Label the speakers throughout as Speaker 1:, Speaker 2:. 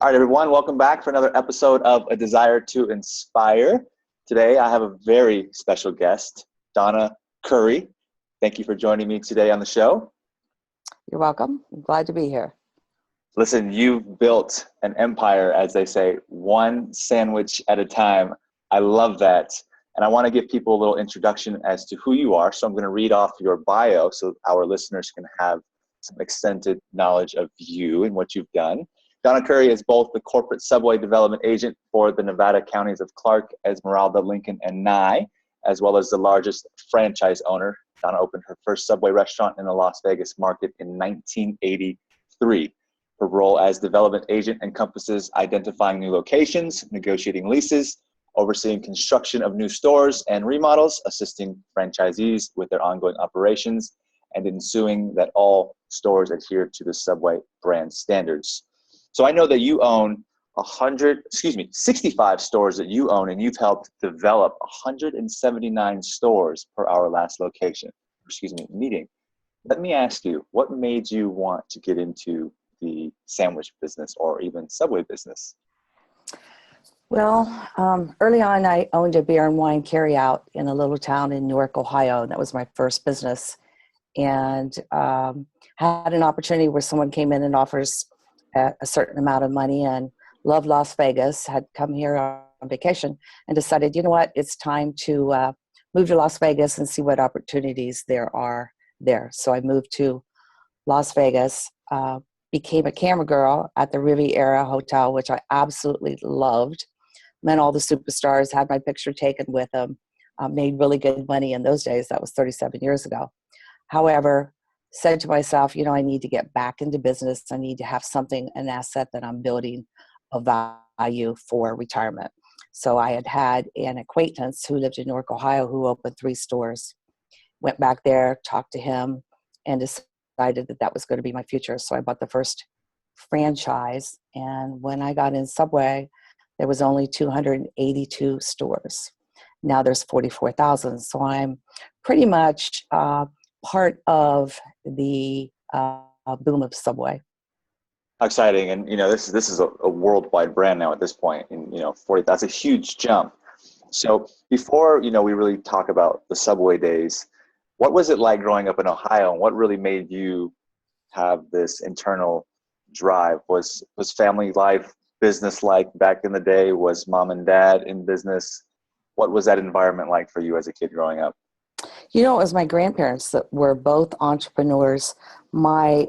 Speaker 1: All right, everyone, welcome back for another episode of A Desire to Inspire. Today, I have a very special guest, Donna Curry. Thank you for joining me today on the show.
Speaker 2: You're welcome. I'm glad to be here.
Speaker 1: Listen, you've built an empire, as they say, one sandwich at a time. I love that. And I want to give people a little introduction as to who you are. So I'm going to read off your bio so our listeners can have some extended knowledge of you and what you've done. Donna Curry is both the corporate subway development agent for the Nevada counties of Clark, Esmeralda, Lincoln, and Nye, as well as the largest franchise owner. Donna opened her first Subway restaurant in the Las Vegas market in 1983. Her role as development agent encompasses identifying new locations, negotiating leases, overseeing construction of new stores and remodels, assisting franchisees with their ongoing operations, and ensuring that all stores adhere to the Subway brand standards. So I know that you own 65 stores that you own, and you've helped develop 179 stores per our last meeting. Let me ask you, what made you want to get into the sandwich business or even Subway business?
Speaker 2: Well, early on, I owned a beer and wine carryout in a little town in Newark, Ohio. That was my first business. And had an opportunity where someone came in and offers a certain amount of money and loved Las Vegas, had come here on vacation and decided, you know what, it's time to move to Las Vegas and see what opportunities there are there. So I moved to Las Vegas, became a camera girl at the Riviera Hotel, which I absolutely loved. Met all the superstars, had my picture taken with them, made really good money in those days. That was 37 years ago. However, said to myself, you know, I need to get back into business. I need to have something, an asset that I'm building of value for retirement. So I had an acquaintance who lived in Newark, Ohio, who opened 3 stores. Went back there, talked to him, and decided that that was going to be my future. So I bought the first franchise. And when I got in Subway, there was only 282 stores. Now there's 44,000. So I'm pretty much part of the boom of Subway.
Speaker 1: How exciting. And, you know, this is a worldwide brand now at this point. And, you know, 40, that's a huge jump. So before, you know, we really talk about the Subway days, what was it like growing up in Ohio, and what really made you have this internal drive? Was family life business-like back in the day? Was mom and dad in business? What was that environment like for you as a kid growing up?
Speaker 2: You know, it was my grandparents that were both entrepreneurs. My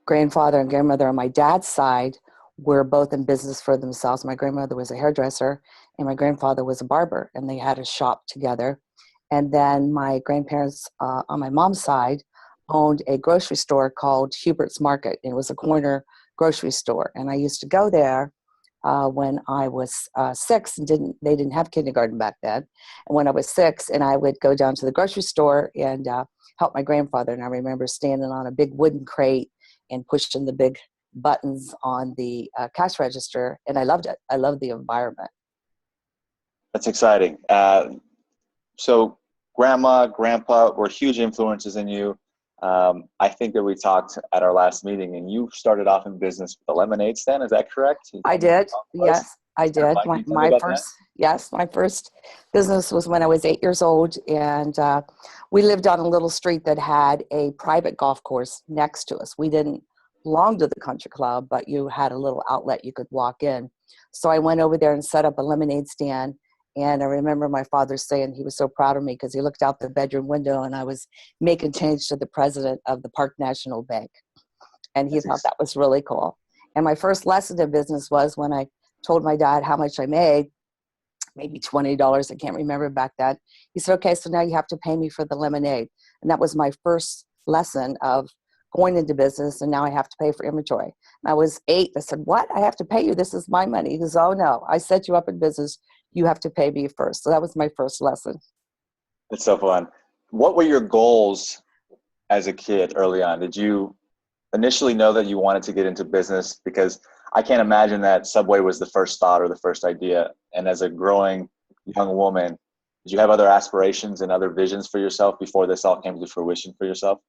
Speaker 2: grandfather and grandmother on my dad's side were both in business for themselves. My grandmother was a hairdresser and my grandfather was a barber, and they had a shop together. And then my grandparents on my mom's side owned a grocery store called Hubert's Market. It was a corner grocery store. And I used to go there when I was 6, and they didn't have kindergarten back then. And when I was 6, and I would go down to the grocery store and help my grandfather. And I remember standing on a big wooden crate and pushing the big buttons on the cash register. And I loved it. I loved the environment.
Speaker 1: That's exciting. So grandma, grandpa were huge influences in you. I think that we talked at our last meeting, and you started off in business with a lemonade stand. Is that correct?
Speaker 2: I did. Yes, I did. My first business was when I was 8 years old, and we lived on a little street that had a private golf course next to us. We didn't belong to the country club, but you had a little outlet you could walk in. So I went over there and set up a lemonade stand. And I remember my father saying he was so proud of me because he looked out the bedroom window and I was making change to the president of the Park National Bank. And he thought that was really cool. And my first lesson in business was when I told my dad how much I made, maybe $20, I can't remember back then. He said, okay, so now you have to pay me for the lemonade. And that was my first lesson of going into business, and now I have to pay for inventory. And I was 8. I said, what? I have to pay you? This is my money. He goes, oh no, I set you up in business. You have to pay me first. So that was my first lesson.
Speaker 1: It's so fun. What were your goals as a kid early on? Did you initially know that you wanted to get into business? Because I can't imagine that Subway was the first thought or the first idea. And as a growing young woman, did you have other aspirations and other visions for yourself before this all came to fruition for yourself?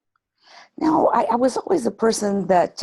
Speaker 2: No, I was always a person that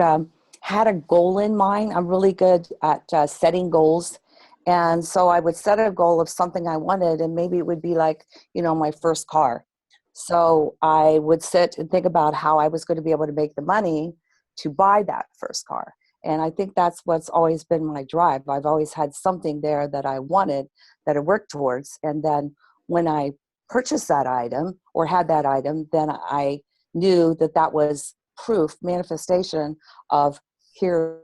Speaker 2: had a goal in mind. I'm really good at setting goals. And so I would set a goal of something I wanted, and maybe it would be like, my first car. So I would sit and think about how I was going to be able to make the money to buy that first car. And I think that's what's always been my drive. I've always had something there that I wanted, that I worked towards. And then when I purchased that item or had that item, then I knew that that was proof, manifestation of here's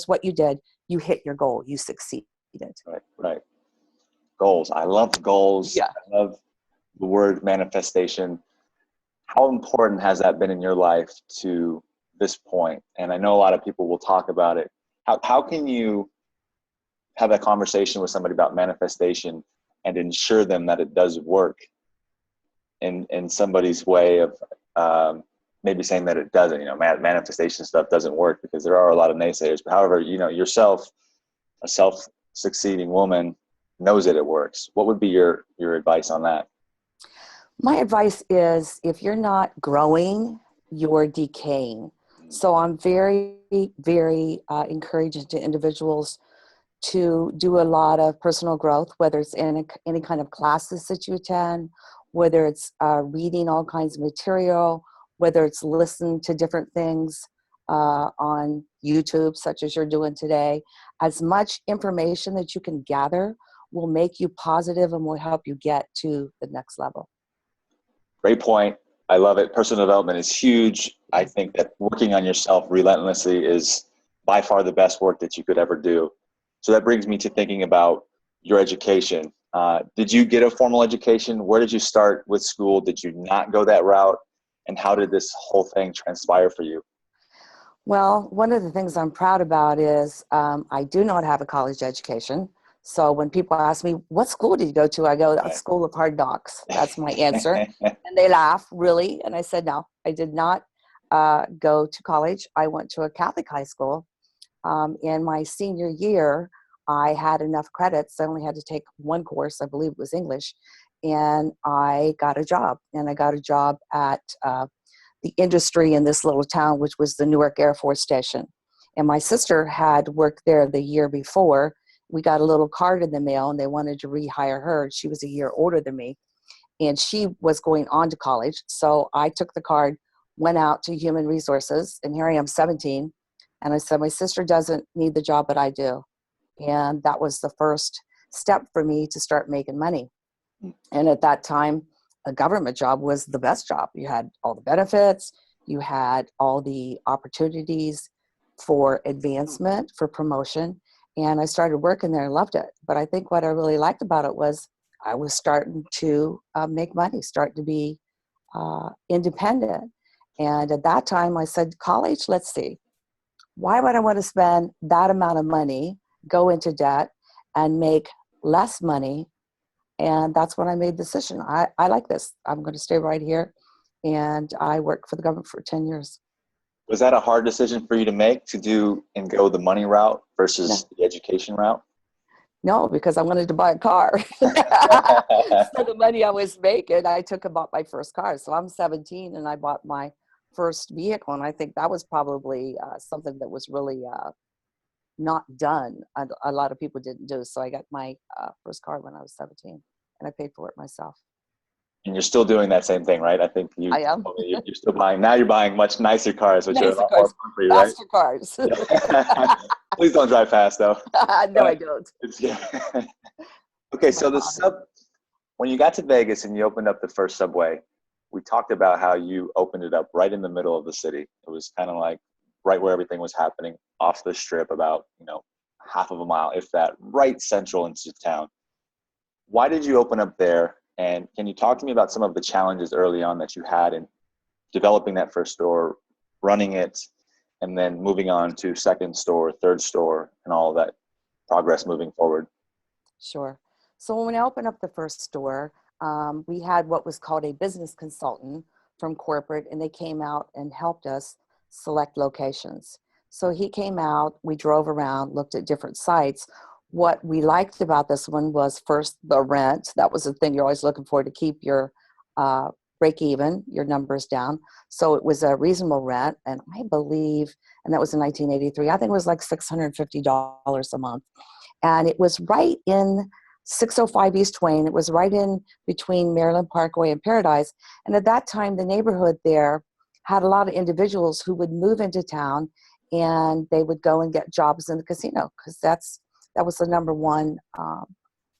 Speaker 2: what you did. You hit your goal. You succeeded.
Speaker 1: Right, right. Goals. I love goals.
Speaker 2: Yeah.
Speaker 1: I love the word manifestation. How important has that been in your life to this point? And I know a lot of people will talk about it. How can you have that conversation with somebody about manifestation and ensure them that it does work in somebody's way of maybe saying that it doesn't, manifestation stuff doesn't work, because there are a lot of naysayers. But however, yourself, a self-succeeding woman, knows that it works. What would be your advice on that?
Speaker 2: My advice is, if you're not growing, you're decaying. So I'm very, very encouraging to individuals to do a lot of personal growth, whether it's in any kind of classes that you attend, whether it's reading all kinds of material, whether it's listening to different things on YouTube, such as you're doing today. As much information that you can gather will make you positive and will help you get to the next level.
Speaker 1: Great point. I love it. Personal development is huge. I think that working on yourself relentlessly is by far the best work that you could ever do. So that brings me to thinking about your education. Did you get a formal education? Where did you start with school? Did you not go that route? And how did this whole thing transpire for you?
Speaker 2: Well, one of the things I'm proud about is I do not have a college education. So when people ask me, what school did you go to? I go, a school of hard knocks. That's my answer. And they laugh, really. And I said, no, I did not go to college. I went to a Catholic high school. In my senior year, I had enough credits. I only had to take one course. I believe it was English. And I got a job. And I got a job at the industry in this little town, which was the Newark Air Force Station. And my sister had worked there the year before. We got a little card in the mail, and they wanted to rehire her. She was a year older than me, and she was going on to college. So I took the card, went out to human resources, and here I am, 17. And I said, my sister doesn't need the job, but I do. And that was the first step for me to start making money. And at that time, a government job was the best job. You had all the benefits, you had all the opportunities for advancement, for promotion. And I started working there and loved it. But I think what I really liked about it was I was starting to make money, starting to be independent. And at that time I said, college, let's see. Why would I want to spend that amount of money, go into debt, and make less money? And that's when I made the decision. I like this. I'm going to stay right here. And I worked for the government for 10 years.
Speaker 1: Was that a hard decision for you to make, to do and go the money route versus the education route?
Speaker 2: No, because I wanted to buy a car. So the money I was making, I took and bought my first car. So I'm 17 and I bought my first vehicle. And I think that was probably something that was really not done. A lot of people didn't do. So I got my first car when I was 17 and I paid for it myself.
Speaker 1: And you're still doing that same thing, right? I think
Speaker 2: I am.
Speaker 1: you're still buying. Now you're buying much nicer cars, which are a lot more fun for you,
Speaker 2: faster
Speaker 1: right?
Speaker 2: cars.
Speaker 1: Please don't drive fast, though.
Speaker 2: No, I don't.
Speaker 1: Okay, so when you got to Vegas and you opened up the first Subway, we talked about how you opened it up right in the middle of the city. It was kind of like right where everything was happening, off the strip, about half of a mile, if that, right central into town. Why did you open up there? And can you talk to me about some of the challenges early on that you had in developing that first store, running it, and then moving on to second store, third store, and all of that progress moving forward?
Speaker 2: Sure. So when I opened up the first store, we had what was called a business consultant from corporate, and they came out and helped us select locations. So he came out, we drove around, looked at different sites. What we liked about this one was, first, the rent. That was the thing you're always looking for, to keep your break even, your numbers down. So it was a reasonable rent. And I believe, and that was in 1983, I think it was like $650 a month. And it was right in 605 East Twain. It was right in between Maryland Parkway and Paradise. And at that time, the neighborhood there had a lot of individuals who would move into town and they would go and get jobs in the casino because that was the number one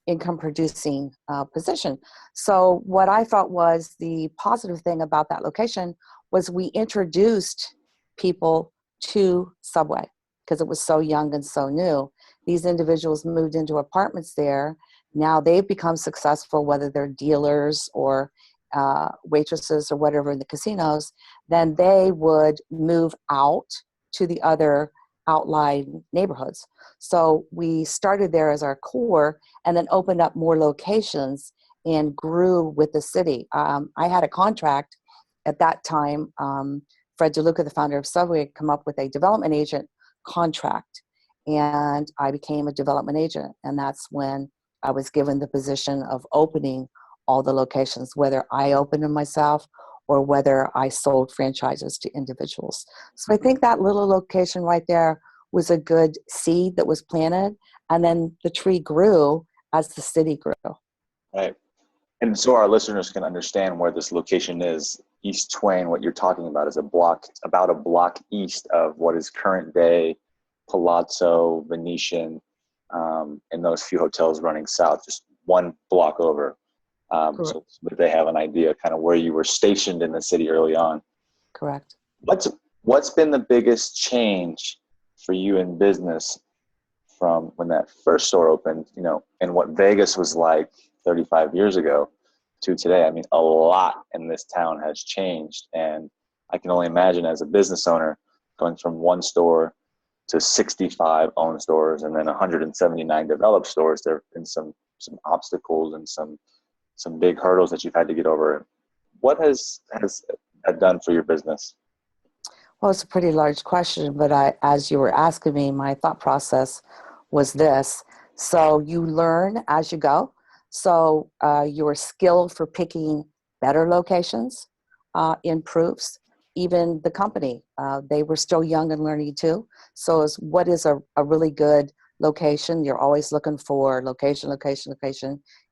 Speaker 2: income producing position. So what I thought was the positive thing about that location was we introduced people to Subway because it was so young and so new. These individuals moved into apartments there. Now they've become successful, whether they're dealers or waitresses or whatever in the casinos. Then they would move out to the other outlying neighborhoods. So we started there as our core and then opened up more locations and grew with the city. I had a contract at that time. Fred DeLuca, the founder of Subway, had come up with a development agent contract, and I became a development agent. And that's when I was given the position of opening all the locations, whether I opened them myself or whether I sold franchises to individuals. So I think that little location right there was a good seed that was planted, and then the tree grew as the city grew.
Speaker 1: Right. And so our listeners can understand where this location is. East Twain, what you're talking about is about a block east of what is current day Palazzo, Venetian, and those few hotels running south, just one block over. So they have an idea kind of where you were stationed in the city early on.
Speaker 2: Correct.
Speaker 1: What's been the biggest change for you in business from when that first store opened, and what Vegas was like 35 years ago to today? I mean, a lot in this town has changed, and I can only imagine as a business owner going from one store to 65 owned stores and then 179 developed stores. There have been some obstacles and some big hurdles that you've had to get over. What has that done for your business?
Speaker 2: Well, it's a pretty large question, but as you were asking me, my thought process was this. So you learn as you go. So your skill for picking better locations improves. Even the company, they were still young and learning too. So what is a really good location? You're always looking for location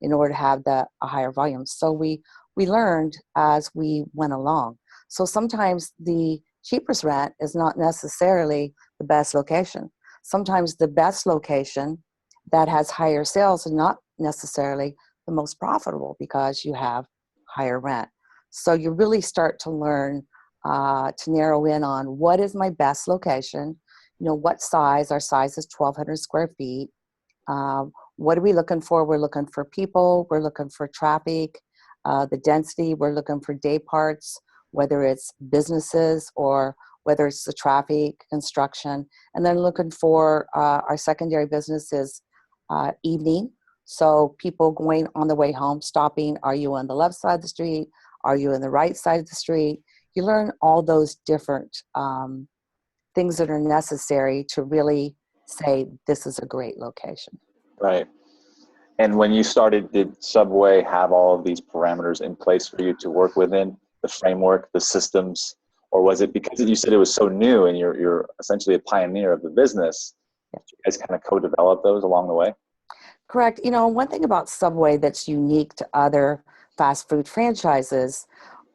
Speaker 2: in order to have a higher volume. So we learned as we went along. So sometimes the cheapest rent is not necessarily the best location. Sometimes the best location that has higher sales is not necessarily the most profitable because you have higher rent. So you really start to learn to narrow in on what is my best location, what size. Our size is 1,200 square feet. What are we looking for? We're looking for people. We're looking for traffic, the density. We're looking for day parts, whether it's businesses or whether it's the traffic, construction. And then looking for our secondary business is evening. So people going on the way home, stopping. Are you on the left side of the street? Are you on the right side of the street? You learn all those different things that are necessary to really say this is a great location.
Speaker 1: Right. And when you started, did Subway have all of these parameters in place for you to work within, the framework, the systems, or was it because you said it was so new and you're essentially a pioneer of the business? Yeah. You guys kind of co-develop those along the way?
Speaker 2: Correct. One thing about Subway that's unique to other fast food franchises,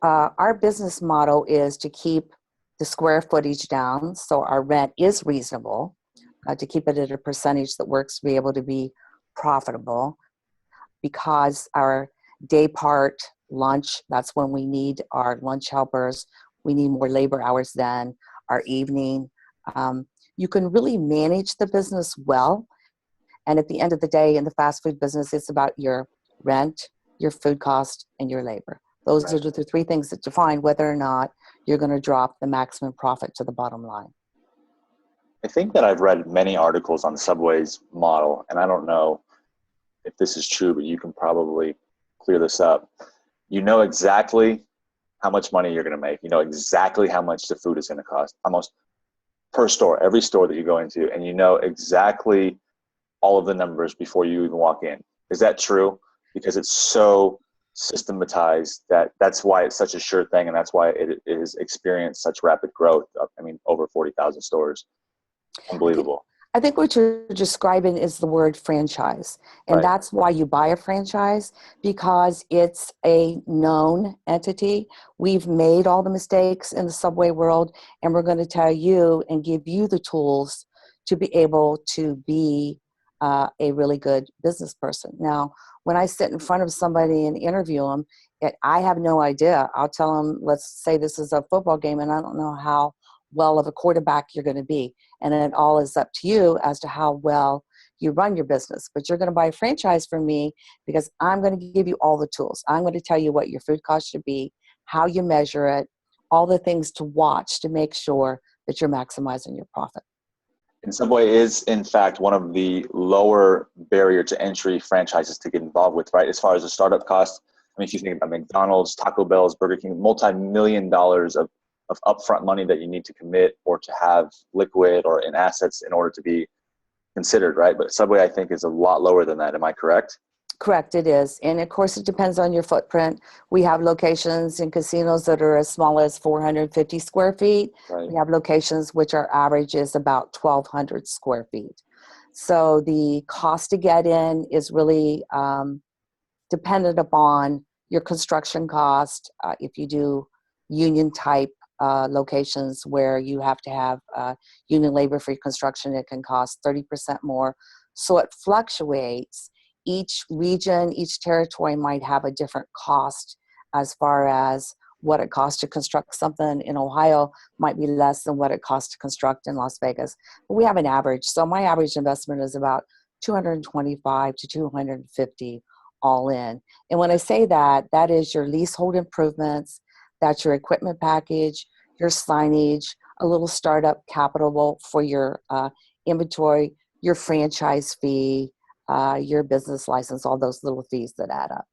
Speaker 2: our business model is to keep the square footage down, so our rent is reasonable, to keep it at a percentage that works to be able to be profitable, because our day part lunch, that's when we need our lunch helpers. We need more labor hours than our evening. You can really manage the business well. And at the end of the day, in the fast food business, it's about your rent, your food cost, and your labor. Those are the three things that define whether or not you're going to drop the maximum profit to the bottom line.
Speaker 1: I think that I've read many articles on Subway's model, and I don't know if this is true, but you can probably clear this up. You know exactly how much money you're going to make. You know exactly how much the food is going to cost, almost per store, every store that you go into, and you know exactly all of the numbers before you even walk in. Is that true? Because it's so systematized, that's why it's such a sure thing, and that's why it has experienced such rapid growth. I mean, over 40,000 stores. Unbelievable.
Speaker 2: I think what you're describing is the word franchise. And
Speaker 1: Right.
Speaker 2: that's why you buy a franchise, because it's a known entity. We've made all the mistakes in the Subway world, and we're going to tell you and give you the tools to be able to be a really good business person. Now, when I sit in front of somebody and interview them, I have no idea. I'll tell them, let's say this is a football game, and I don't know how well of a quarterback you're going to be. And it all is up to you as to how well you run your business. But you're going to buy a franchise from me because I'm going to give you all the tools. I'm going to tell you what your food cost should be, how you measure it, all the things to watch to make sure that you're maximizing your profit.
Speaker 1: And Subway is, in fact, one of the lower barrier to entry franchises to get involved with, right? As far as the startup cost, I mean, if you think about McDonald's, Taco Bell's, Burger King, multi-million dollars of upfront money that you need to commit or to have liquid or in assets in order to be considered, right? But Subway, I think, is a lot lower than that. Am I correct?
Speaker 2: Correct, it is. And of course, it depends on your footprint. We have locations in casinos that are as small as 450 square feet.
Speaker 1: Right.
Speaker 2: We have locations which our average is about 1,200 square feet. So the cost to get in is really dependent upon your construction cost. If you do union type locations where you have to have union labor for your construction, it can cost 30% more. So it fluctuates. Each region, each territory might have a different cost as far as what it costs to construct something in Ohio might be less than what it costs to construct in Las Vegas. But we have an average. So my average investment is about 225 to 250 all in. And when I say that, that is your leasehold improvements, that's your equipment package, your signage, a little startup capital for your inventory, your franchise fee, your business license, all those little fees that add up.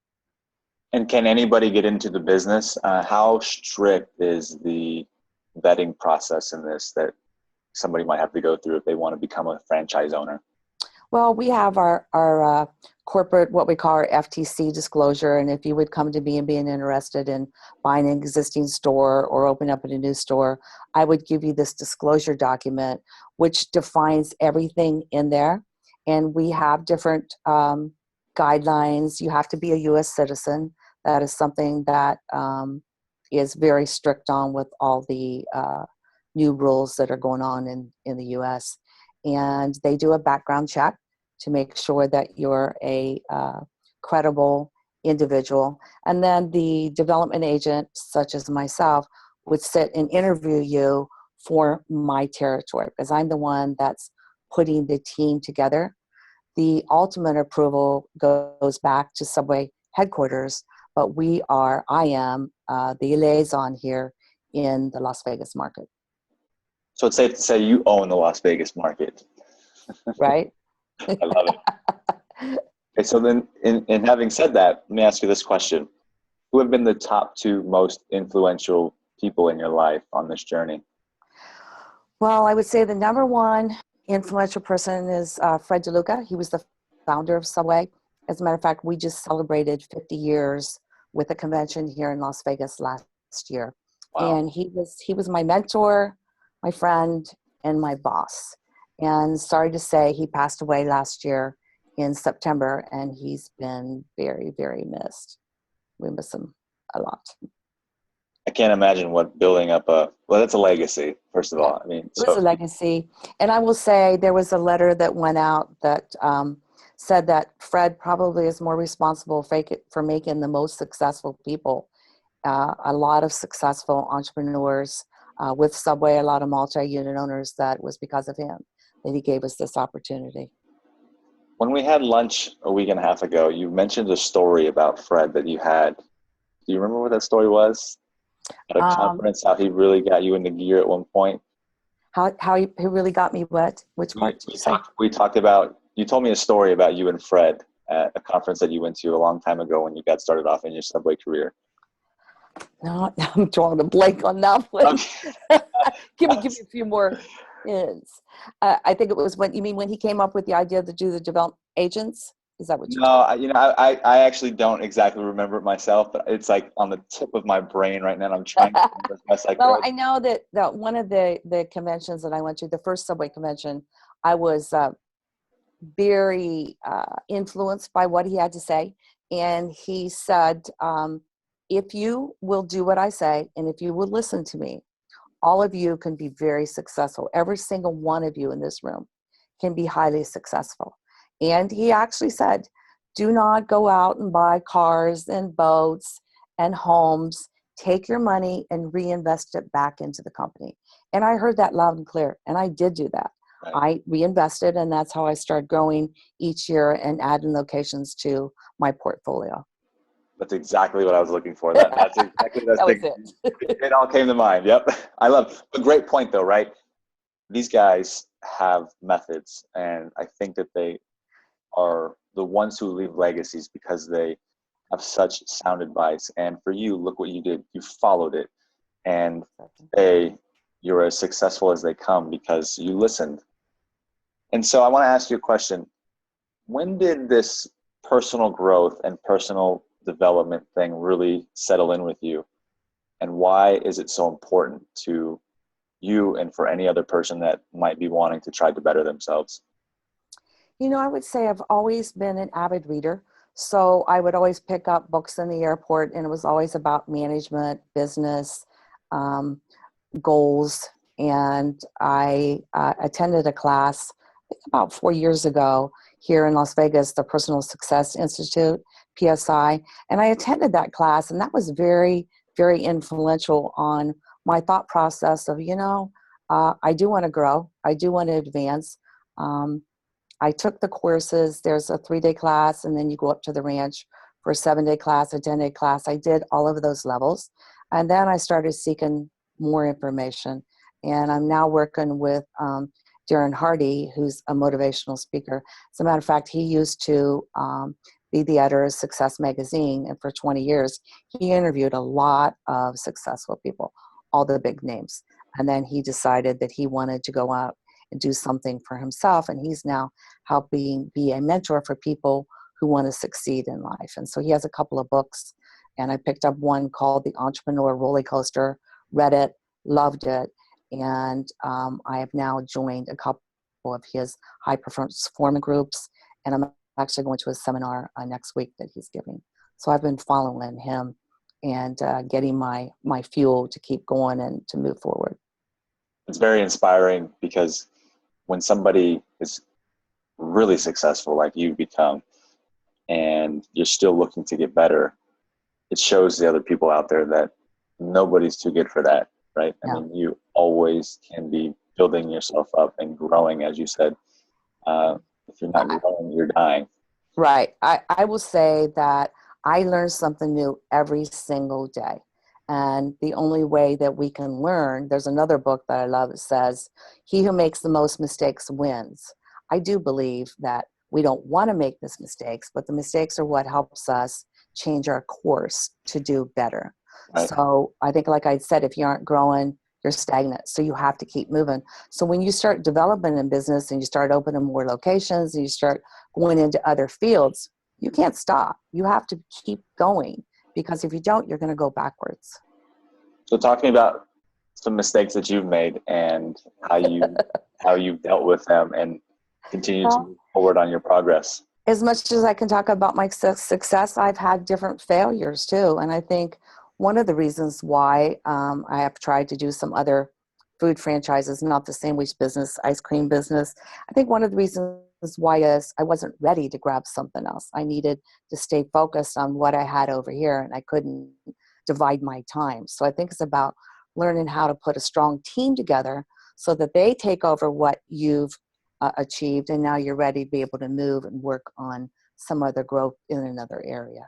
Speaker 1: And can anybody get into the business? How strict is the vetting process in this that somebody might have to go through if they want to become a franchise owner?
Speaker 2: Well, we have our corporate, what we call our FTC disclosure. And if you would come to me and being interested in buying an existing store or open up a new store, I would give you this disclosure document, which defines everything in there. And we have different guidelines. You have to be a U.S. citizen. That is something that is very strict on with all the new rules that are going on in the U.S. And they do a background check to make sure that you're a credible individual. And then the development agent, such as myself, would sit and interview you for my territory because I'm the one that's putting the team together. The ultimate approval goes back to Subway headquarters, but I am the liaison here in the Las Vegas market.
Speaker 1: So it's safe to say you own the Las Vegas market.
Speaker 2: Right?
Speaker 1: I love it. Okay, so then in having said that, let me ask you this question. Who have been the top two most influential people in your life on this journey?
Speaker 2: Well, I would say the number one influential person is Fred DeLuca. He was the founder of Subway. As a matter of fact, we just celebrated 50 years with a convention here in Las Vegas last year.
Speaker 1: Wow.
Speaker 2: And he was my mentor, my friend, and my boss. And sorry to say, he passed away last year in September, and he's been very, very missed. We miss him a lot.
Speaker 1: I can't imagine what building up that's a legacy, first of all. I mean,
Speaker 2: It was a legacy. And I will say there was a letter that went out that said that Fred probably is more responsible for making the most successful people. A lot of successful entrepreneurs with Subway, a lot of multi-unit owners, that was because of him that he gave us this opportunity.
Speaker 1: When we had lunch a week and a half ago, you mentioned a story about Fred that you had. Do you remember what that story was? At a conference, how he really got you into gear at one point?
Speaker 2: How he really got me what? Which part did you say?
Speaker 1: We talked about, you told me a story about you and Fred at a conference that you went to a long time ago when you got started off in your Subway career.
Speaker 2: No, I'm drawing a blank on that one. Okay. give me a few more hints. I think it was when he came up with the idea to do the development agents. Is that what you're
Speaker 1: No,
Speaker 2: talking
Speaker 1: I actually don't exactly remember it myself, but it's like on the tip of my brain right now. And I'm trying to
Speaker 2: about?
Speaker 1: remember as best I
Speaker 2: Well,
Speaker 1: could.
Speaker 2: I know that one of the conventions that I went to, the first Subway convention, I was very influenced by what he had to say. And he said, if you will do what I say, and if you will listen to me, all of you can be very successful. Every single one of you in this room can be highly successful. And he actually said, do not go out and buy cars and boats and homes. Take your money and reinvest it back into the company. And I heard that loud and clear. And I did do that.
Speaker 1: Right.
Speaker 2: I reinvested, and that's how I started growing each year and adding locations to my portfolio.
Speaker 1: That's exactly what I was looking for. That's exactly
Speaker 2: That was it.
Speaker 1: it all came to mind. Yep. I love a great point though, right? These guys have methods, and I think that they are the ones who leave legacies because they have such sound advice. And for you, look what you did. You followed it. And you're as successful as they come because you listened. And so I want to ask you a question. When did this personal growth and personal development thing really settle in with you? And why is it so important to you and for any other person that might be wanting to try to better themselves?
Speaker 2: I would say I've always been an avid reader. So I would always pick up books in the airport, and it was always about management, business, um, goals. And I attended a class I think about 4 years ago here in Las Vegas, the Personal Success Institute, PSI. And I attended that class, and that was very, very influential on my thought process of, I do want to grow. I do want to advance. Um, I took the courses. There's a 3-day class, and then you go up to the ranch for a 7-day class, a 10-day class. I did all of those levels. And then I started seeking more information. And I'm now working with Darren Hardy, who's a motivational speaker. As a matter of fact, he used to be the editor of Success Magazine. And for 20 years, he interviewed a lot of successful people, all the big names. And then he decided that he wanted to go out and do something for himself. And he's now helping be a mentor for people who want to succeed in life. And so he has a couple of books, and I picked up one called The Entrepreneur Roller Coaster, read it, loved it. And I have now joined a couple of his high performance groups. And I'm actually going to a seminar next week that he's giving. So I've been following him and getting my fuel to keep going and to move forward.
Speaker 1: It's very inspiring because when somebody is really successful like you've become and you're still looking to get better, it shows the other people out there that nobody's too good for that, right?
Speaker 2: Yeah.
Speaker 1: I mean, you always can be building yourself up and growing, as you said. If you're not growing, you're dying.
Speaker 2: Right. I will say that I learn something new every single day. And the only way that we can learn, there's another book that I love. It says, he who makes the most mistakes wins. I do believe that we don't want to make these mistakes, but the mistakes are what helps us change our course to do better.
Speaker 1: Right.
Speaker 2: So I think, like I said, if you aren't growing, you're stagnant. So you have to keep moving. So when you start developing in business and you start opening more locations and you start going into other fields, you can't stop. You have to keep going, because if you don't, you're going to go backwards.
Speaker 1: So talk to me about some mistakes that you've made and how you've dealt with them and continue to
Speaker 2: Well,
Speaker 1: move forward on your progress.
Speaker 2: as much as I can talk about my success, I've had different failures too. And I think one of the reasons why I have tried to do some other food franchises, not the sandwich business, ice cream business, I think one of the reasons why is I wasn't ready to grab something else. I needed to stay focused on what I had over here, and I couldn't divide my time. So I think it's about learning how to put a strong team together so that they take over what you've achieved, and now you're ready to be able to move and work on some other growth in another area.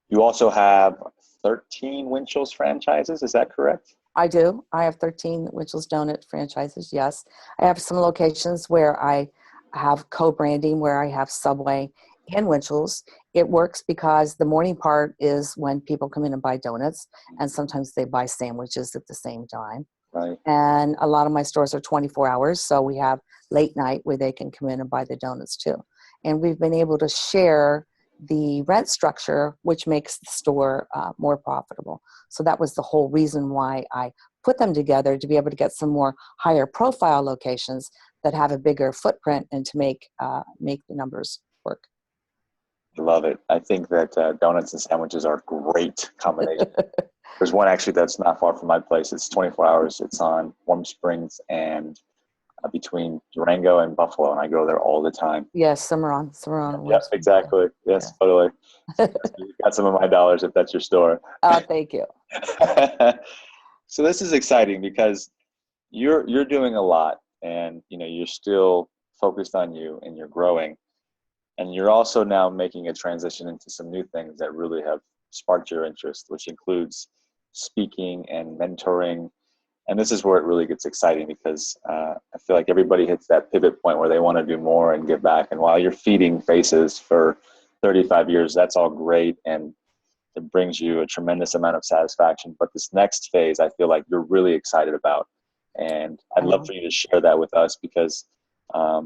Speaker 1: You also have 13 Winchell's franchises, is that correct?
Speaker 2: I do. I have 13 Winchell's Donut franchises, yes. I have some locations where I have co-branding, where I have Subway and Winchell's. It works because the morning part is when people come in and buy donuts, and sometimes they buy sandwiches at the same time.
Speaker 1: Right.
Speaker 2: And a lot of my stores are 24 hours, so we have late night where they can come in and buy the donuts too. and we've been able to share the rent structure, which makes the store more profitable. So that was the whole reason why I put them together, to be able to get some more higher profile locations that have a bigger footprint and to make the numbers work.
Speaker 1: I love it. I think that donuts and sandwiches are a great combination. There's one actually that's not far from my place. It's 24 hours. It's on Warm Springs and between Durango and Buffalo, and I go there all the time.
Speaker 2: Yes, Cimarron.
Speaker 1: Yep, exactly. Yes,
Speaker 2: yeah.
Speaker 1: totally. You got some of my dollars if that's your store.
Speaker 2: Thank you.
Speaker 1: So this is exciting because you're doing a lot, and you're still focused on you, and you're growing, and you're also now making a transition into some new things that really have sparked your interest, which includes speaking and mentoring. And this is where it really gets exciting, because I feel like everybody hits that pivot point where they want to do more and give back. And while you're feeding faces for 35 years, that's all great, and it brings you a tremendous amount of satisfaction. But this next phase, I feel like you're really excited about. And I'd love for you to share that with us, because I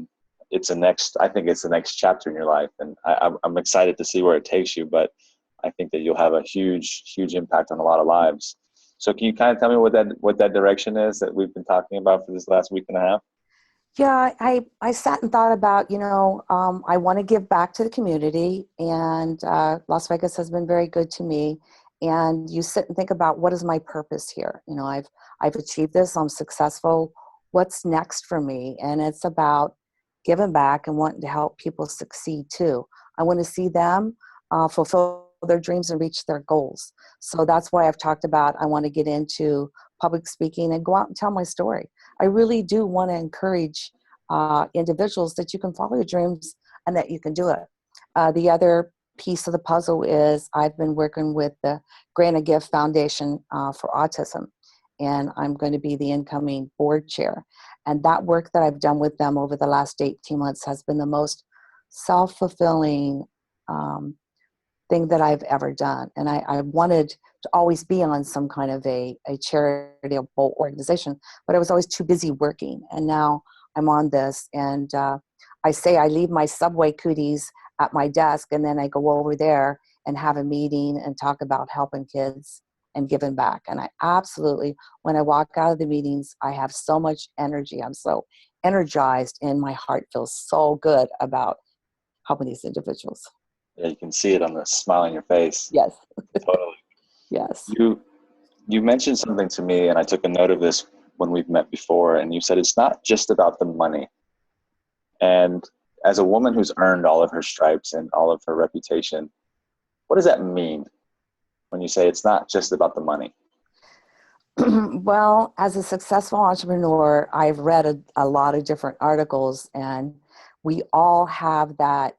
Speaker 1: think it's the next chapter in your life. And I'm excited to see where it takes you, but I think that you'll have a huge, huge impact on a lot of lives. So can you kind of tell me what that direction is that we've been talking about for this last week and a half?
Speaker 2: Yeah, I sat and thought about, I want to give back to the community, and Las Vegas has been very good to me. And you sit and think about, what is my purpose here? I've achieved this. I'm successful. What's next for me? And it's about giving back and wanting to help people succeed too. I want to see them fulfill their dreams and reach their goals. So that's why I've talked about, I want to get into public speaking and go out and tell my story. I really do want to encourage individuals that you can follow your dreams and that you can do it. The other piece of the puzzle is I've been working with the Grant a Gift Foundation for Autism, and I'm going to be the incoming board chair. And that work that I've done with them over the last 18 months has been the most self-fulfilling thing that I've ever done. And I wanted to always be on some kind of a charitable organization, but I was always too busy working. And now I'm on this, and I say I leave my Subway cooties at my desk, and then I go over there and have a meeting and talk about helping kids and giving back. And I absolutely, when I walk out of the meetings, I have so much energy. I'm so energized, and my heart feels so good about helping these individuals.
Speaker 1: Yeah, you can see it on the smile on your face.
Speaker 2: Yes.
Speaker 1: Totally.
Speaker 2: Yes.
Speaker 1: You mentioned something to me, and I took a note of this when we've met before, and you said it's not just about the money. And as a woman who's earned all of her stripes and all of her reputation, what does that mean when you say it's not just about the money?
Speaker 2: Well, as a successful entrepreneur, I've read a lot of different articles, and we all have that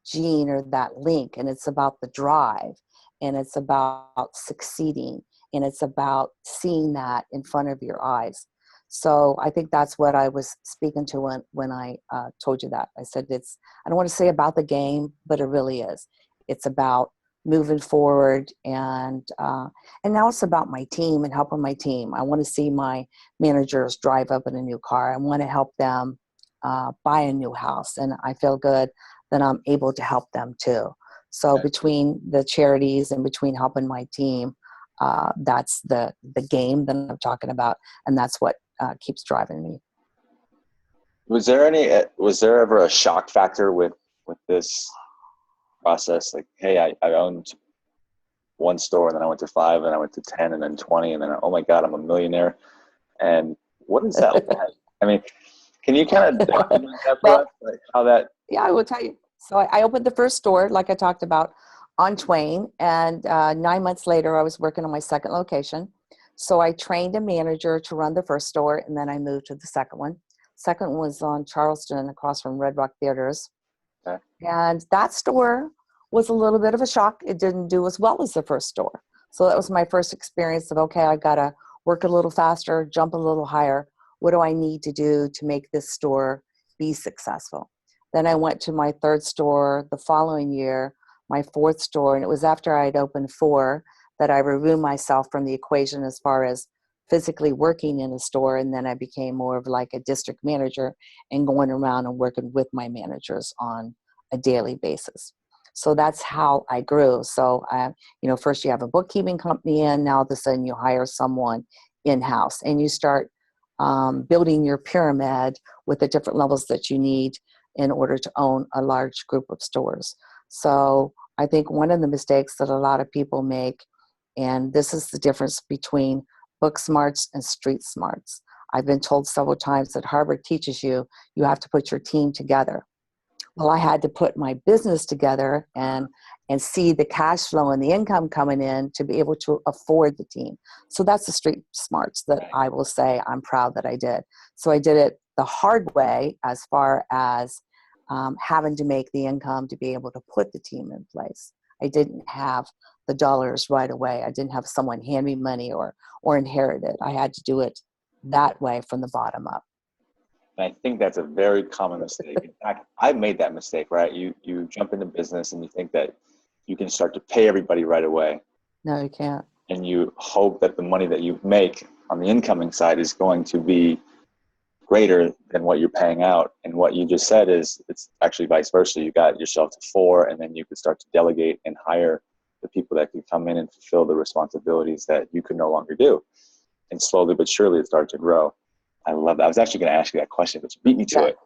Speaker 2: gene or that link, and it's about the drive, and it's about succeeding, and it's about seeing that in front of your eyes. So I think that's what I was speaking to when I told you that. I said I don't want to say about the game, but it really is. It's about moving forward, and now it's about my team and helping my team. I want to see my managers drive up in a new car. I want to help them buy a new house, and I feel good that I'm able to help them too. So between the charities and between helping my team, that's the game that I'm talking about, and that's what keeps driving me.
Speaker 1: Was there ever a shock factor with this process? Like, hey, I owned one store, and then I went to 5, and I went to 10, and then 20, and then, oh my God, I'm a millionaire. And what is that like? I mean, can you kind of document that for us? Like how that?
Speaker 2: Yeah, I will tell you. So I opened the first store, like I talked about, on Twain, and 9 months later, I was working on my second location. So I trained a manager to run the first store, and then I moved to the second one. Second one was on Charleston, across from Red Rock Theaters.
Speaker 1: Okay.
Speaker 2: And that store was a little bit of a shock. It didn't do as well as the first store. So that was my first experience of, okay, I got to work a little faster, jump a little higher. What do I need to do to make this store be successful? Then I went to my third store the following year, my fourth store, and it was after I'd opened 4 that I removed myself from the equation as far as physically working in a store, and then I became more of like a district manager and going around and working with my managers on a daily basis. So that's how I grew. So, first you have a bookkeeping company in, now all of a sudden you hire someone in-house and you start building your pyramid with the different levels that you need in order to own a large group of stores. So I think one of the mistakes that a lot of people make, and this is the difference between book smarts and street smarts. I've been told several times that Harvard teaches you have to put your team together. Well, I had to put my business together and see the cash flow and the income coming in to be able to afford the team. So that's the street smarts that I will say I'm proud that I did. So I did it the hard way as far as having to make the income to be able to put the team in place. I didn't have the dollars right away. I didn't have someone hand me money or inherit it. I had to do it that way from the bottom up.
Speaker 1: And I think that's a very common mistake. In fact, I've made that mistake, right? You jump into business and you think that you can start to pay everybody right away.
Speaker 2: No, you can't.
Speaker 1: And you hope that the money that you make on the incoming side is going to be greater than what you're paying out. And what you just said is it's actually vice versa. You got yourself to 4, and then you could start to delegate and hire the people that could come in and fulfill the responsibilities that you could no longer do. And slowly but surely it started to grow. I love that. I was actually going to ask you that question, but you beat me to it.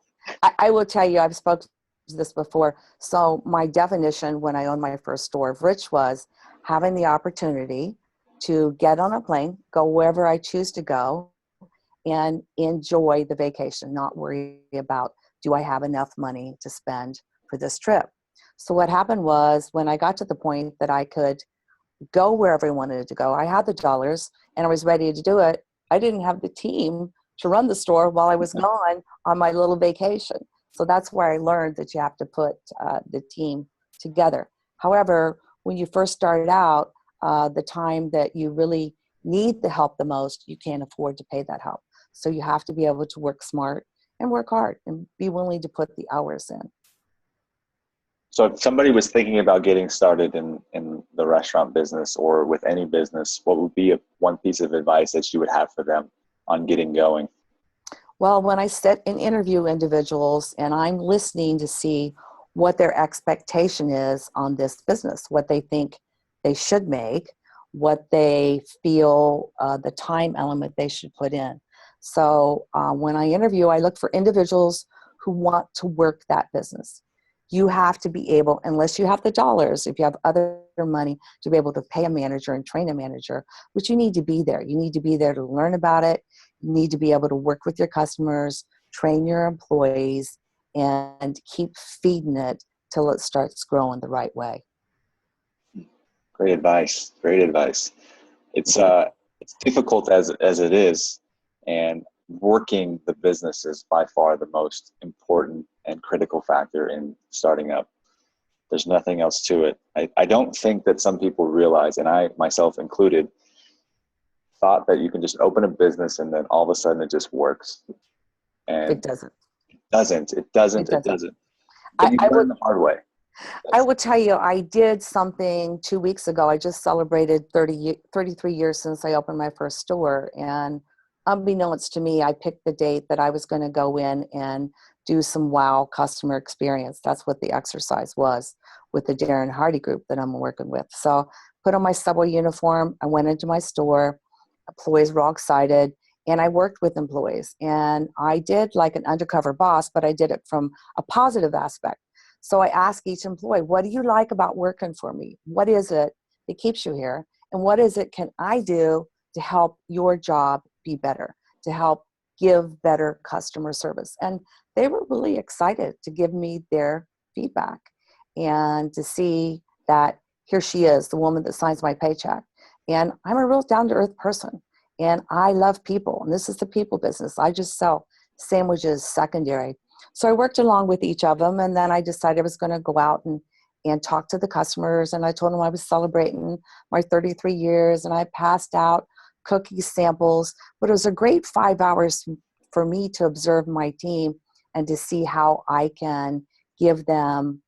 Speaker 2: I will tell you, I've spoken to this before. So my definition when I owned my first store of rich was having the opportunity to get on a plane, go wherever I choose to go, and enjoy the vacation, not worry about, do I have enough money to spend for this trip? So what happened was when I got to the point that I could go wherever I wanted to go, I had the dollars and I was ready to do it. I didn't have the team to run the store while I was gone on my little vacation. So that's where I learned that you have to put the team together. However, when you first started out, the time that you really need the help the most, you can't afford to pay that help. So you have to be able to work smart and work hard and be willing to put the hours in.
Speaker 1: So if somebody was thinking about getting started in the restaurant business or with any business, what would be one piece of advice that you would have for them on getting going?
Speaker 2: Well, when I sit and interview individuals and I'm listening to see what their expectation is on this business, what they think they should make, what they feel the time element they should put in. So when I interview, I look for individuals who want to work that business. You have to be able, unless you have the dollars, if you have other money, to be able to pay a manager and train a manager, but you need to be there. You need to be there to learn about it. You need to be able to work with your customers, train your employees, and keep feeding it till it starts growing the right way.
Speaker 1: Great advice. Great advice. It's difficult as it is, and working the business is by far the most important and critical factor in starting up. There's nothing else to it. I don't think that some people realize, and I myself included, thought that you can just open a business and then all of a sudden it just works. And
Speaker 2: It doesn't.
Speaker 1: It doesn't. But you
Speaker 2: I
Speaker 1: learn the hard way.
Speaker 2: I will tell you, I did something 2 weeks ago. I just celebrated 33 years since I opened my first store. And unbeknownst to me, I picked the date that I was going to go in and do some wow customer experience. That's what the exercise was with the Darren Hardy group that I'm working with. So put on my subway uniform. I went into my store. Employees were all excited. And I worked with employees. And I did like an undercover boss, but I did it from a positive aspect. So I ask each employee, what do you like about working for me? What is it that keeps you here? And what is it can I do to help your job be better, to help give better customer service? And they were really excited to give me their feedback and to see that here she is, the woman that signs my paycheck. And I'm a real down-to-earth person. And I love people. And this is the people business. I just sell sandwiches secondary. So I worked along with each of them, and then I decided I was going to go out and talk to the customers, and I told them I was celebrating my 33 years, and I passed out cookie samples, but it was a great 5 hours for me to observe my team and to see how I can give them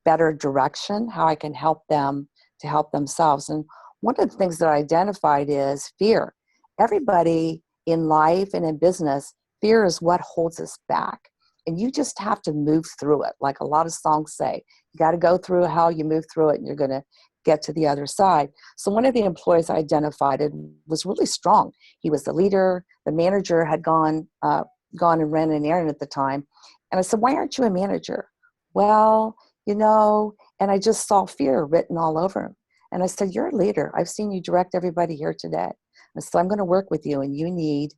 Speaker 2: better direction, how I can help them to help themselves. And one of the things that I identified is fear. Everybody in life and in business, fear is what holds us back. and you just have to move through it. Like a lot of songs say, you got to go through how you move through it and you're going to get to the other side. So one of the employees I identified was really strong. He was the leader. The manager had gone and ran an errand at the time. And I said, why aren't you a manager? Well, and I just saw fear written all over him. And I said, you're a leader. I've seen you direct everybody here today. And so I'm going to work with you, and you need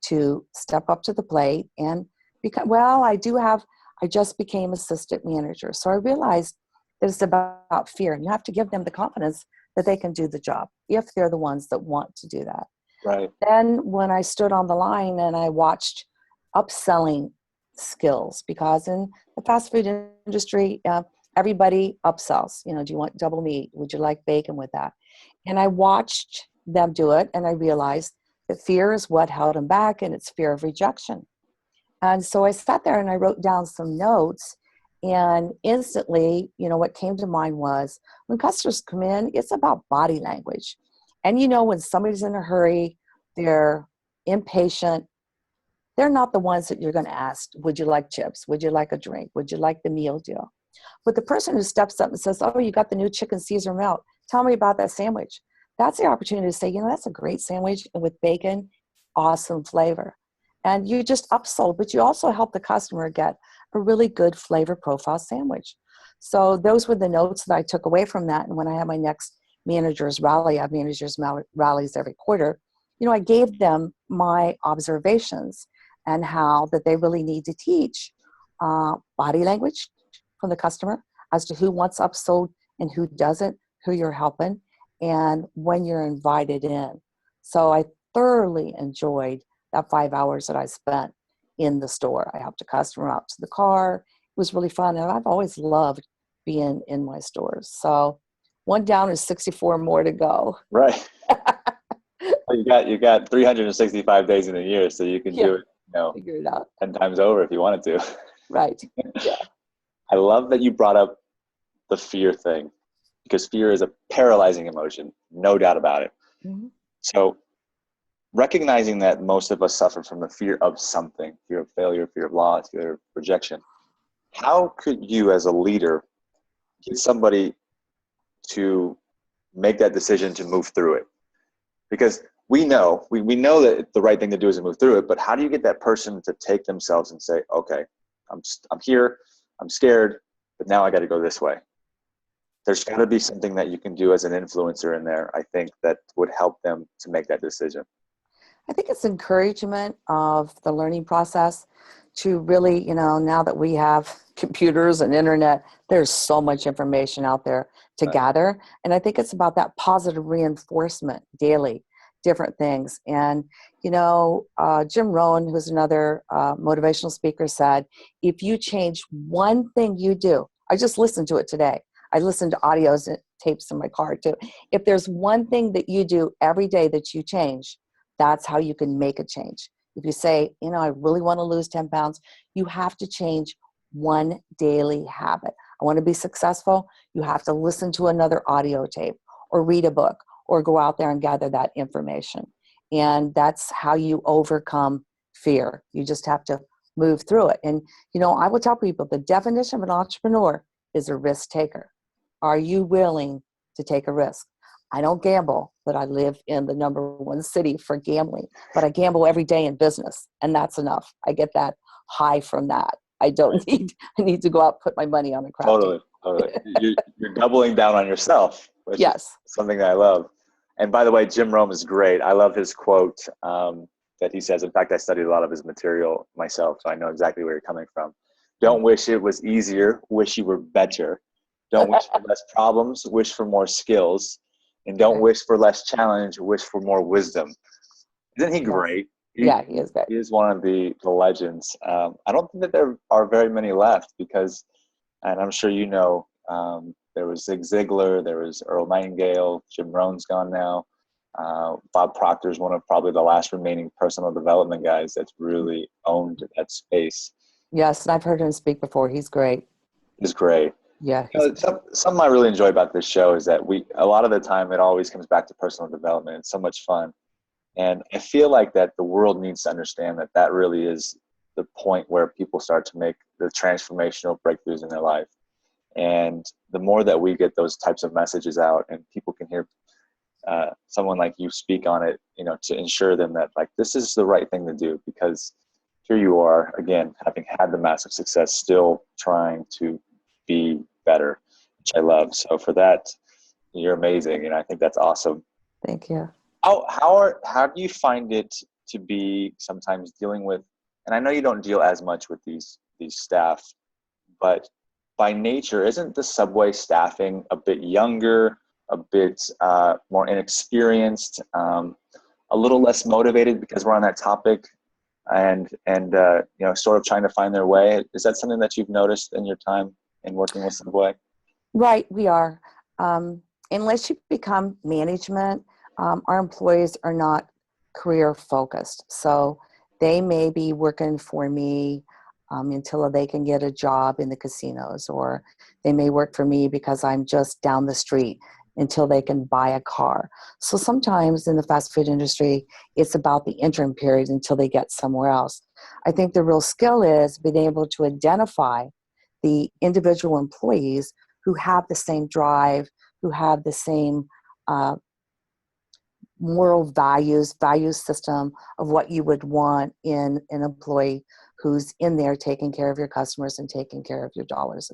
Speaker 2: to step up to the plate and I just became assistant manager. So I realized that it's about fear, and you have to give them the confidence that they can do the job if they're the ones that want to do that.
Speaker 1: Right.
Speaker 2: Then when I stood on the line and I watched upselling skills, because in the fast food industry, everybody upsells. Do you want double meat? Would you like bacon with that? And I watched them do it, and I realized that fear is what held them back, and it's fear of rejection. And so I sat there and I wrote down some notes, and instantly, what came to mind was when customers come in, it's about body language. And when somebody's in a hurry, they're impatient, they're not the ones that you're going to ask, would you like chips? Would you like a drink? Would you like the meal deal? But the person who steps up and says, oh, you got the new chicken Caesar melt. Tell me about that sandwich. That's the opportunity to say, that's a great sandwich with bacon, awesome flavor. And you just upsold, but you also help the customer get a really good flavor profile sandwich. So those were the notes that I took away from that. And when I had my next managers rally, I have managers rallies every quarter, I gave them my observations and how that they really need to teach body language from the customer as to who wants upsold and who doesn't, who you're helping, and when you're invited in. So I thoroughly enjoyed that 5 hours that I spent in the store. I helped a customer out to the car. It was really fun. And I've always loved being in my stores. So one down is 64 more to go.
Speaker 1: Right. You got 365 days in a year, so you can do it,
Speaker 2: figure it out
Speaker 1: 10 times over if you wanted to.
Speaker 2: Right. Yeah.
Speaker 1: I love that you brought up the fear thing, because fear is a paralyzing emotion, no doubt about it.
Speaker 2: Mm-hmm.
Speaker 1: So recognizing that most of us suffer from the fear of something, fear of failure, fear of loss, fear of rejection, how could you as a leader get somebody to make that decision to move through it? Because we know that the right thing to do is to move through it, but how do you get that person to take themselves and say, okay, I'm here, I'm scared, but now I got to go this way? There's got to be something that you can do as an influencer in there, I think, that would help them to make that decision.
Speaker 2: I think it's encouragement of the learning process to really, now that we have computers and internet, there's so much information out there to gather. And I think it's about that positive reinforcement daily, different things. And, Jim Rohn, who's another motivational speaker, said, if you change one thing you do, I just listened to it today. I listened to audios and tapes in my car too. If there's one thing that you do every day that you change, that's how you can make a change. If you say, I really want to lose 10 pounds, you have to change one daily habit. I want to be successful. You have to listen to another audio tape or read a book or go out there and gather that information. And that's how you overcome fear. You just have to move through it. And, I will tell people the definition of an entrepreneur is a risk taker. Are you willing to take a risk? I don't gamble, but I live in the #1 city for gambling. But I gamble every day in business, and that's enough. I get that high from that. I need to go out and put my money on a crap
Speaker 1: Totally. You're doubling down on yourself, which
Speaker 2: yes.
Speaker 1: is something that I love. And by the way, Jim Rohn is great. I love his quote that he says. In fact, I studied a lot of his material myself, so I know exactly where you're coming from. Don't wish it was easier, wish you were better. Don't wish for less problems, wish for more skills. And don't wish for less challenge, wish for more wisdom. Isn't he great?
Speaker 2: He is great.
Speaker 1: He is one of the legends. I don't think that there are very many left because, and I'm sure there was Zig Ziglar, there was Earl Nightingale, Jim Rohn's gone now. Bob Proctor's one of probably the last remaining personal development guys that's really owned that space.
Speaker 2: Yes, and I've heard him speak before. He's great.
Speaker 1: He's great.
Speaker 2: Yeah.
Speaker 1: Something I really enjoy about this show is that a lot of the time it always comes back to personal development. It's so much fun. And I feel like that the world needs to understand that really is the point where people start to make the transformational breakthroughs in their life. And the more that we get those types of messages out and people can hear someone like you speak on it, you know, to ensure them that like this is the right thing to do, because here you are again having had the massive success, still trying to be better, which I love. So for that, you're amazing, and I think that's awesome.
Speaker 2: Thank you.
Speaker 1: How do you find it to be sometimes dealing with, and I know you don't deal as much with these staff, but by nature, isn't the Subway staffing a bit younger, a bit more inexperienced, a little less motivated because we're on that topic, and you know, sort of trying to find their way? Is that something that you've noticed in your time in working with Subway?
Speaker 2: Right, we are. Unless you become management, our employees are not career focused. So they may be working for me until they can get a job in the casinos, or they may work for me because I'm just down the street until they can buy a car. So sometimes in the fast food industry, it's about the interim period until they get somewhere else. I think the real skill is being able to identify the individual employees who have the same drive, who have the same moral value system of what you would want in an employee who's in there taking care of your customers and taking care of your dollars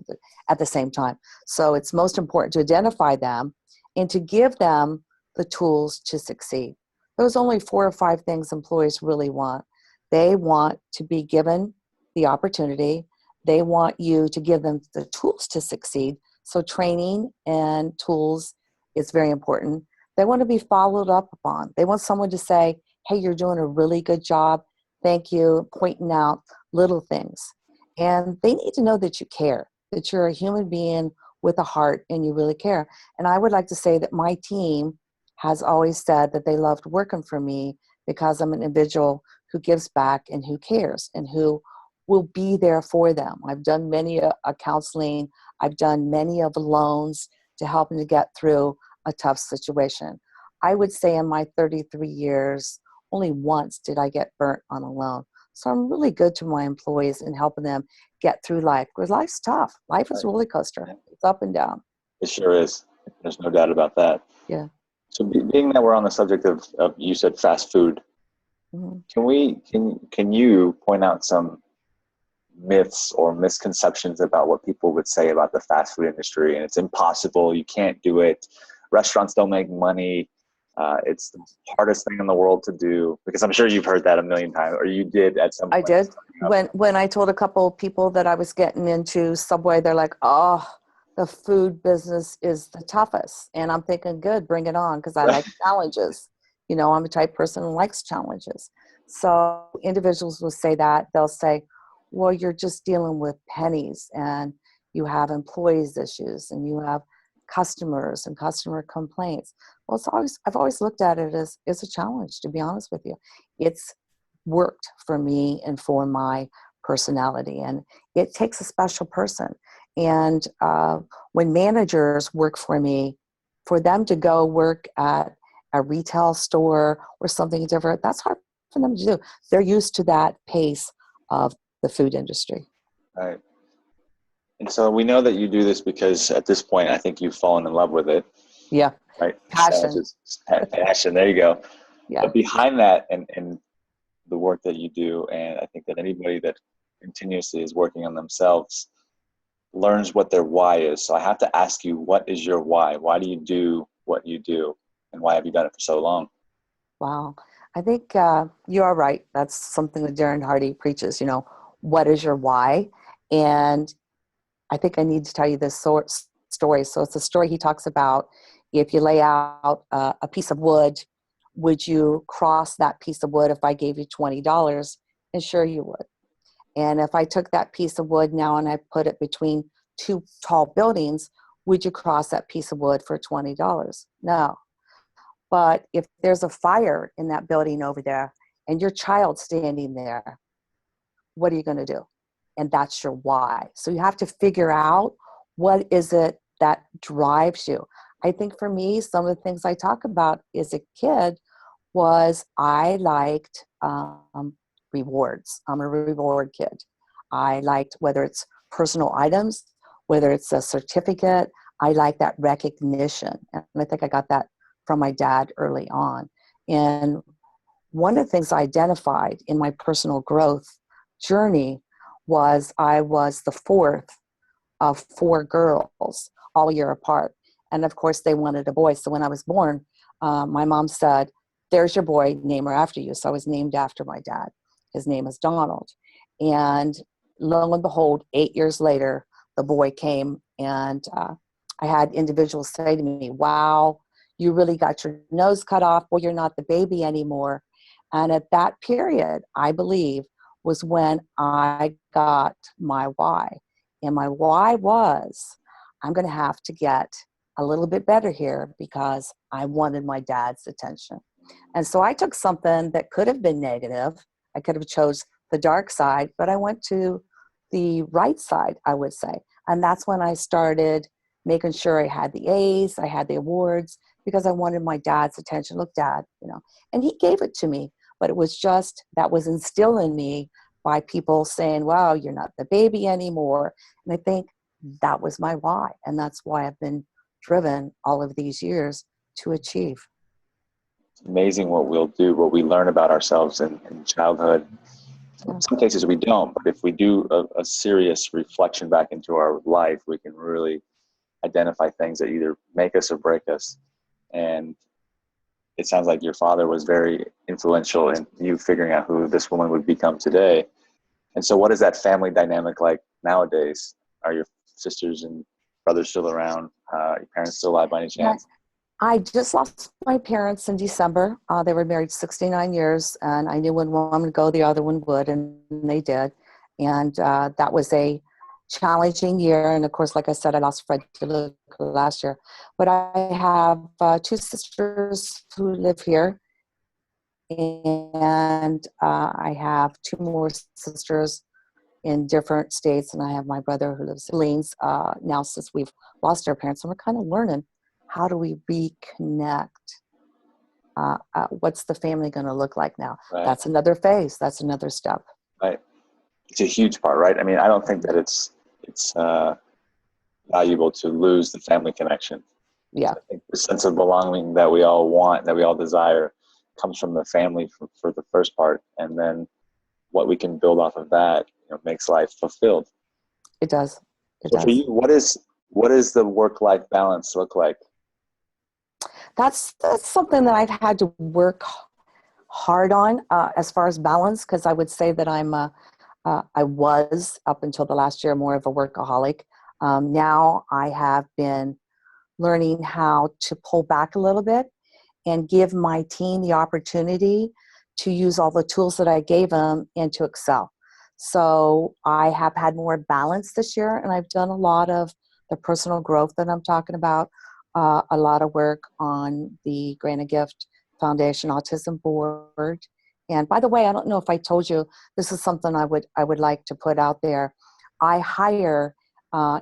Speaker 2: at the same time. So it's most important to identify them and to give them the tools to succeed. There's only 4 or 5 things employees really want. They want to be given the opportunity. They want you to give them the tools to succeed. So training and tools is very important. They want to be followed up upon. They want someone to say, hey, you're doing a really good job. Thank you, pointing out little things. And they need to know that you care, that you're a human being with a heart and you really care. And I would like to say that my team has always said that they loved working for me because I'm an individual who gives back and who cares and who will be there for them. I've done many counseling. I've done many of the loans to help them to get through a tough situation. I would say in my 33 years, only once did I get burnt on a loan. So I'm really good to my employees in helping them get through life, because life's tough. Life is a roller coaster. It's up and down.
Speaker 1: It sure is. There's no doubt about that.
Speaker 2: Yeah.
Speaker 1: So being that we're on the subject of you said fast food,
Speaker 2: Mm-hmm.
Speaker 1: can you point out some myths or misconceptions about what people would say about the fast food industry? And it's impossible. You can't do it. Restaurants don't make money. It's the hardest thing in the world to do, because I'm sure you've heard that a million times, or you did at some
Speaker 2: I
Speaker 1: point.
Speaker 2: did. When I told a couple of people that I was getting into Subway, they're like, oh, the food business is the toughest. And I'm thinking, good, bring it on, because I like challenges. You know, I'm the type of person who likes challenges. So individuals will say that. They'll say, well, you're just dealing with pennies, and you have employees issues, and you have customers and customer complaints. Well, I've always looked at it as a challenge, to be honest with you. It's worked for me and for my personality, and it takes a special person. And when managers work for me, for them to go work at a retail store or something different, that's hard for them to do. They're used to that pace of the food industry.
Speaker 1: Right. And so we know that you do this because at this point, I think you've fallen in love with it.
Speaker 2: Yeah.
Speaker 1: Right.
Speaker 2: Passion.
Speaker 1: Passion. There you go.
Speaker 2: Yeah.
Speaker 1: But behind that and the work that you do, and I think that anybody that continuously is working on themselves learns what their why is. So I have to ask you, what is your why? Why do you do what you do? And why have you done it for so long?
Speaker 2: Wow. I think you are right. That's something that Darren Hardy preaches, you know, what is your why? And I think I need to tell you this story. So it's a story he talks about. If you lay out a piece of wood, would you cross that piece of wood if I gave you $20? And sure you would. And if I took that piece of wood now and I put it between 2 tall buildings, would you cross that piece of wood for $20? No. But if there's a fire in that building over there and your child's standing there, what are you going to do? And that's your why. So you have to figure out, what is it that drives you? I think for me, some of the things I talk about as a kid was I liked rewards. I'm a reward kid. I liked, whether it's personal items, whether it's a certificate, I like that recognition. And I think I got that from my dad early on. And one of the things I identified in my personal growth journey was I was the fourth of four girls, all a year apart. And of course, they wanted a boy. So when I was born, my mom said, "There's your boy, name her after you." So I was named after my dad. His name is Donald. And lo and behold, 8 years later, the boy came, and I had individuals say to me, "Wow, you really got your nose cut off. Well, you're not the baby anymore." And at that period, I believe, was when I got my why. And my why was, I'm going to have to get a little bit better here because I wanted my dad's attention. And so I took something that could have been negative. I could have chose the dark side, but I went to the right side, I would say. And that's when I started making sure I had the A's, I had the awards, because I wanted my dad's attention. Look, Dad, and he gave it to me, but it was just, that was instilled in me by people saying, "Wow, you're not the baby anymore." And I think that was my why. And that's why I've been driven all of these years to achieve.
Speaker 1: It's amazing what we'll do, what we learn about ourselves in childhood.
Speaker 2: Yeah.
Speaker 1: In some cases we don't, but if we do a serious reflection back into our life, we can really identify things that either make us or break us. And it sounds like your father was very influential in you figuring out who this woman would become today. And so what is that family dynamic like nowadays? Are your sisters and brothers still around? Your parents still alive by any chance?
Speaker 2: I just lost my parents in December. They were married 69 years, and I knew when one would go, the other one would, and they did. And that was a challenging year. And of course, like I said, I lost Fred last year. But I have two sisters who live here, and I have two more sisters in different states, and I have my brother who lives in Orleans now since we've lost our parents, and we're kind of learning, how do we reconnect? What's the family going to look like now?
Speaker 1: Right.
Speaker 2: That's another phase. That's another step.
Speaker 1: Right. It's a huge part, right? I mean, I don't think that it's valuable to lose the family connection.
Speaker 2: Yeah.
Speaker 1: I think the sense of belonging that we all want, that we all desire, comes from the family for the first part, and then what we can build off of that makes life fulfilled.
Speaker 2: It does. It
Speaker 1: So
Speaker 2: does.
Speaker 1: for you, what is the work-life balance look like?
Speaker 2: That's something that I've had to work hard on as far as balance, because I would say that I was, up until the last year, more of a workaholic. Now I have been learning how to pull back a little bit and give my team the opportunity to use all the tools that I gave them and to excel. So I have had more balance this year, and I've done a lot of the personal growth that I'm talking about, a lot of work on the Grant a Gift Foundation Autism Board. And by the way, I don't know if I told you, this is something I would like to put out there. I hire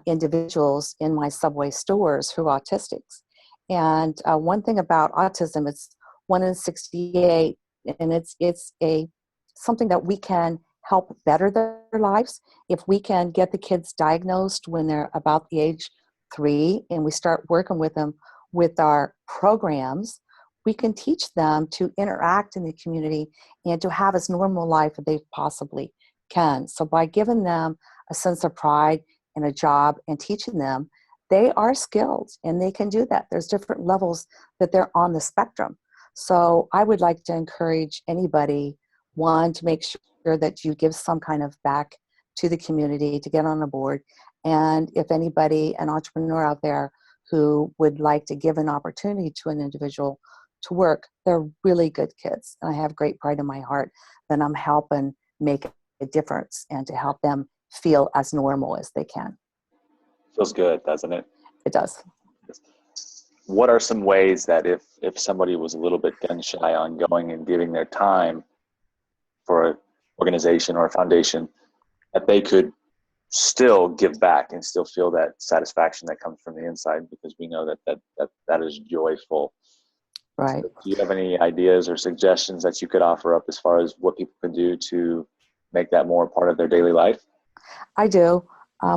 Speaker 2: individuals in my Subway stores who are autistics. And one thing about autism, it's 1 in 68, and it's something that we can help better their lives if we can get the kids diagnosed when they're about the age 3, and we start working with them with our programs. We can teach them to interact in the community and to have as normal life as they possibly can. So by giving them a sense of pride and a job and teaching them, they are skilled and they can do that. There's different levels that they're on the spectrum. So I would like to encourage anybody, one, to make sure that you give some kind of back to the community, to get on a board. And if anybody, an entrepreneur out there who would like to give an opportunity to an individual to work, they're really good kids. And I have great pride in my heart that I'm helping make a difference and to help them feel as normal as they can.
Speaker 1: Feels good, doesn't it?
Speaker 2: It does.
Speaker 1: What are some ways that if somebody was a little bit gun shy on going and giving their time for an organization or a foundation, that they could still give back and still feel that satisfaction that comes from the inside, because we know that is joyful.
Speaker 2: Right.
Speaker 1: Do you have any ideas or suggestions that you could offer up as far as what people can do to make that more part of their daily life?
Speaker 2: I do.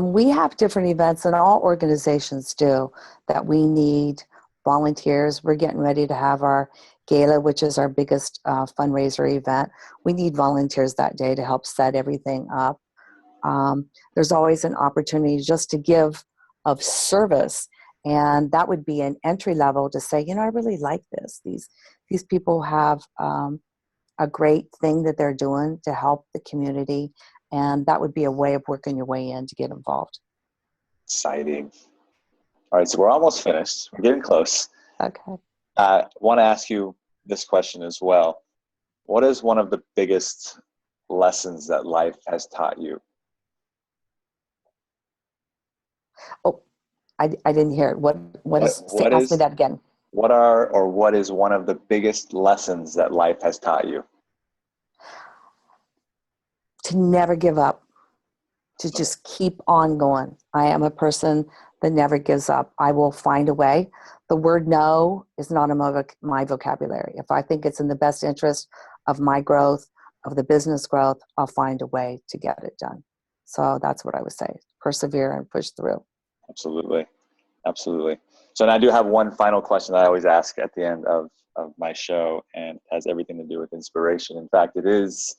Speaker 2: We have different events, and all organizations do, that we need volunteers. We're getting ready to have our gala, which is our biggest fundraiser event. We need volunteers that day to help set everything up. There's always an opportunity just to give of service, and that would be an entry level to say, I really like this. These people have a great thing that they're doing to help the community, and that would be a way of working your way in to get involved.
Speaker 1: Exciting. All right, so we're almost finished. We're getting close.
Speaker 2: Okay.
Speaker 1: I want to ask you this question as well. What is one of the biggest lessons that life has taught you?
Speaker 2: Oh, I didn't hear it. What is,
Speaker 1: What
Speaker 2: ask me
Speaker 1: is
Speaker 2: that again.
Speaker 1: what is one of the biggest lessons that life has taught you?
Speaker 2: To never give up, to just keep on going. I am a person that never gives up. I will find a way. The word no is not in my vocabulary. If I think it's in the best interest of my growth, of the business growth, I'll find a way to get it done. So that's what I would say. Persevere and push through.
Speaker 1: Absolutely. Absolutely. So, and I do have one final question that I always ask at the end of my show, and it has everything to do with inspiration. In fact, it is,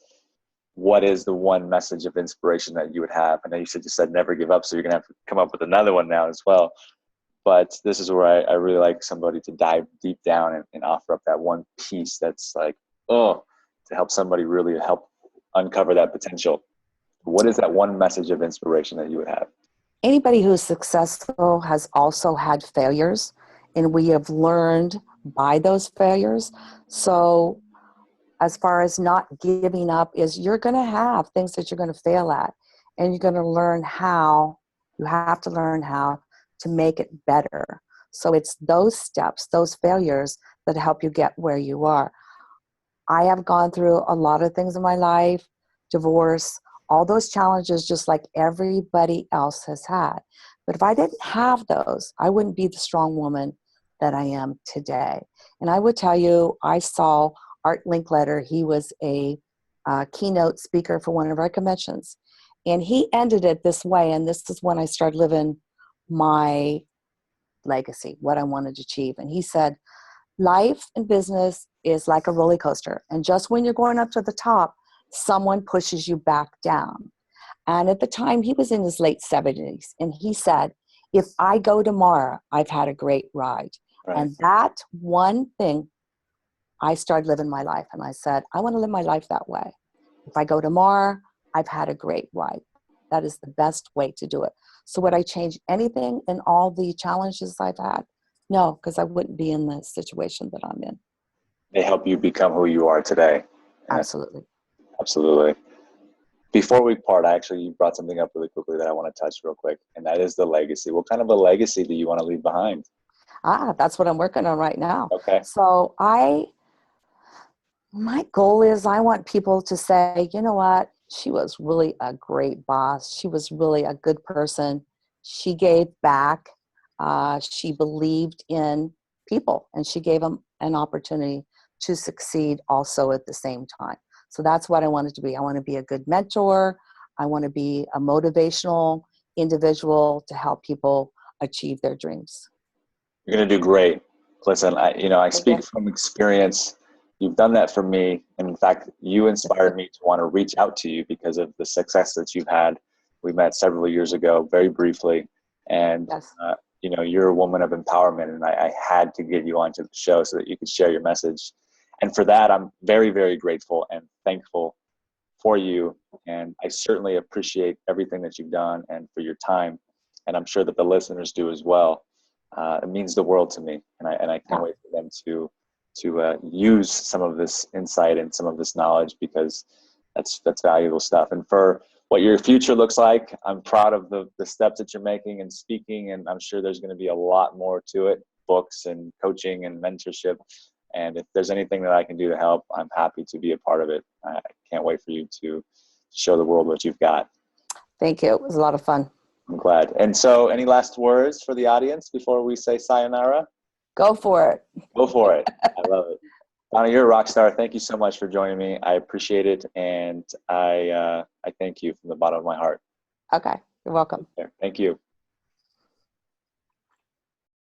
Speaker 1: what is the one message of inspiration that you would have? I know you said never give up, so you're going to have to come up with another one now as well. But this is where I really like somebody to dive deep down and offer up that one piece that's like, oh, to help somebody really help uncover that potential. What is that one message of inspiration that you would have?
Speaker 2: Anybody who's successful has also had failures, and we have learned by those failures. So as far as not giving up, is you're going to have things that you're going to fail at, and you're going to learn how. You have to learn how to make it better. So it's those steps, those failures, that help you get where you are. I have gone through a lot of things in my life, divorce, all those challenges, just like everybody else has had. But if I didn't have those, I wouldn't be the strong woman that I am today. And I would tell you, I saw Art Linkletter. He was a keynote speaker for one of our conventions. And he ended it this way, and this is when I started living my legacy, what I wanted to achieve. And he said, life and business is like a roller coaster. And just when you're going up to the top, someone pushes you back down. And at the time, he was in his late 70s. And he said, if I go tomorrow, I've had a great ride.
Speaker 1: Right.
Speaker 2: And that one thing, I started living my life. And I said, I want to live my life that way. If I go tomorrow, I've had a great ride. That is the best way to do it. So would I change anything in all the challenges I've had? No, because I wouldn't be in the situation that I'm in.
Speaker 1: They help you become who you are today.
Speaker 2: Absolutely.
Speaker 1: Absolutely. Before we part, you brought something up really quickly that I want to touch real quick, and that is the legacy. What kind of a legacy do you want to leave behind?
Speaker 2: That's what I'm working on right now.
Speaker 1: Okay.
Speaker 2: So my goal is I want people to say, you know what? She was really a great boss. She was really a good person. She gave back. She believed in people, and she gave them an opportunity to succeed also at the same time. So that's what I wanted to be. I want to be a good mentor. I want to be a motivational individual to help people achieve their dreams.
Speaker 1: You're going to do great. Listen, I speak from experience. You've done that for me. And in fact, you inspired me to want to reach out to you because of the success that you've had. We met several years ago, very briefly. And,
Speaker 2: Yes.
Speaker 1: you're a woman of empowerment. And I had to get you onto the show so that you could share your message. And for that, I'm very, very grateful and thankful for you. And I certainly appreciate everything that you've done and for your time. And I'm sure that the listeners do as well. It means the world to me, and I can't wait for them to use some of this insight and some of this knowledge, because that's valuable stuff. And for what your future looks like, I'm proud of the steps that you're making and speaking, and I'm sure there's going to be a lot more to it, books and coaching and mentorship. And if there's anything that I can do to help, I'm happy to be a part of it. I can't wait for you to show the world what you've got.
Speaker 2: Thank you. It was a lot of fun.
Speaker 1: I'm glad. And so, any last words for the audience before we say sayonara?
Speaker 2: Go for it.
Speaker 1: Go for it. I love it. Donna, you're a rock star. Thank you so much for joining me. I appreciate it, and I thank you from the bottom of my heart.
Speaker 2: Okay. You're welcome.
Speaker 1: Thank you.